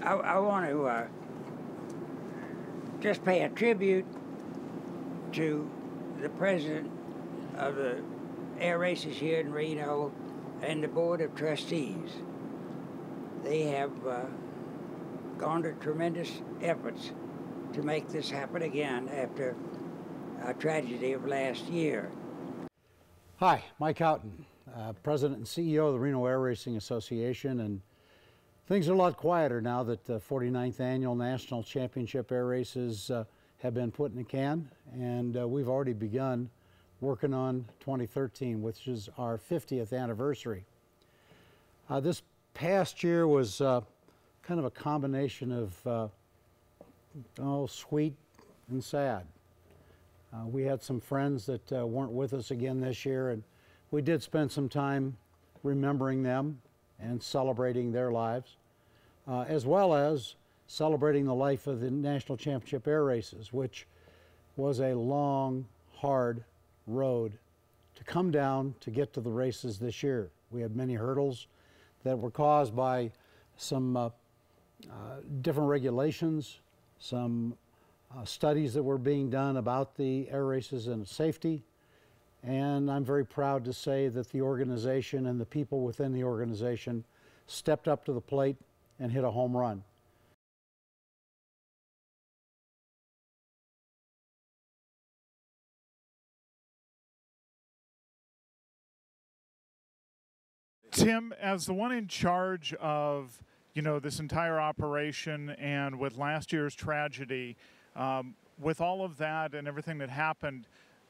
I want to just pay a tribute to the president of the air races here in Reno and the board of trustees. They have gone to tremendous efforts to make this happen again after a tragedy of last year. Hi, Mike Houghton, President and CEO of the Reno Air Racing Association, and things are a lot quieter now that the 49th Annual National Championship Air Races have been put in the can, and we've already begun working on 2013, which is our 50th anniversary. This past year was kind of a combination of sweet and sad. We had some friends that weren't with us again this year, and we did spend some time remembering them and celebrating their lives, as well as celebrating the life of the National Championship Air Races, which was a long, hard road to come down to get to the races this year. We had many hurdles that were caused by some different regulations, some studies that were being done about the air races and safety, and I'm very proud to say that the organization and the people within the organization stepped up to the plate and hit a home run. Tim, as the one in charge of this entire operation, and with last year's tragedy, with all of that and everything that happened,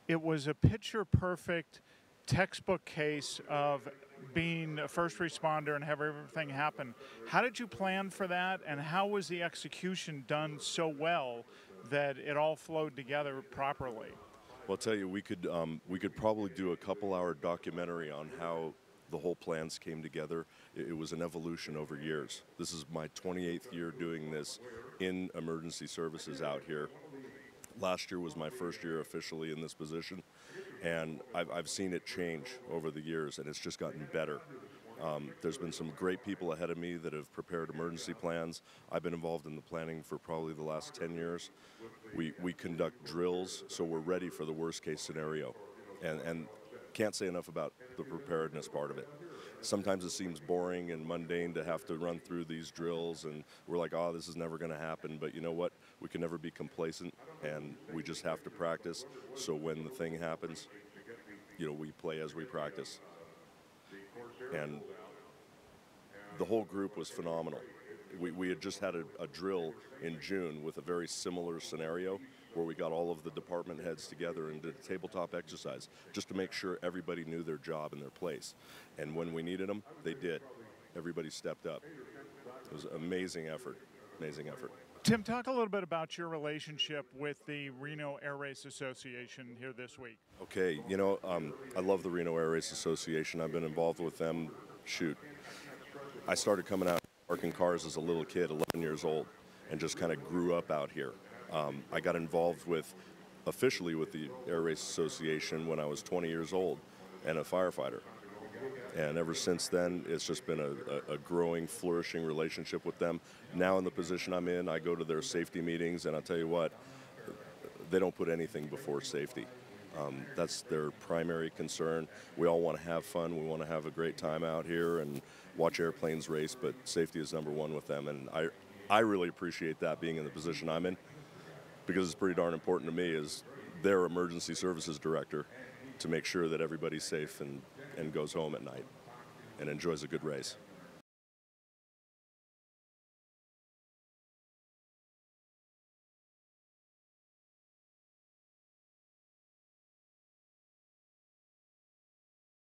it was a picture-perfect textbook case of being a first responder and have everything happen. How did you plan for that, and how was the execution done so well that it all flowed together properly? Well, I'll tell you, we could probably do a couple-hour documentary on how the whole plans came together. It was an evolution over years. This is my 28th year doing this in emergency services out here. Last year was my first year officially in this position, and I've seen it change over the years, and it's just gotten better. There's been some great people ahead of me that have prepared emergency plans. I've been involved in the planning for probably the last 10 years. We conduct drills, so we're ready for the worst case scenario, and can't say enough about the preparedness part of it. Sometimes it seems boring and mundane to have to run through these drills, and we're like, oh, this is never going to happen. But you know what? We can never be complacent, and we just have to practice. So when the thing happens, we play as we practice. And the whole group was phenomenal. We had just had a drill in June with a very similar scenario, where we got all of the department heads together and did a tabletop exercise just to make sure everybody knew their job and their place. And when we needed them, they did. Everybody stepped up. It was an amazing effort, amazing effort. Tim, talk a little bit about your relationship with the Reno Air Race Association here this week. Okay, I love the Reno Air Race Association. I've been involved with them, I started coming out parking cars as a little kid, 11 years old, and just kind of grew up out here. I got involved officially with the Air Race Association when I was 20 years old and a firefighter. And ever since then, it's just been a growing, flourishing relationship with them. Now in the position I'm in, I go to their safety meetings, and I'll tell you what, they don't put anything before safety. That's their primary concern. We all want to have fun. We want to have a great time out here and watch airplanes race, but safety is number one with them. And I really appreciate that, being in the position I'm in, because it's pretty darn important to me as their emergency services director to make sure that everybody's safe and goes home at night and enjoys a good race.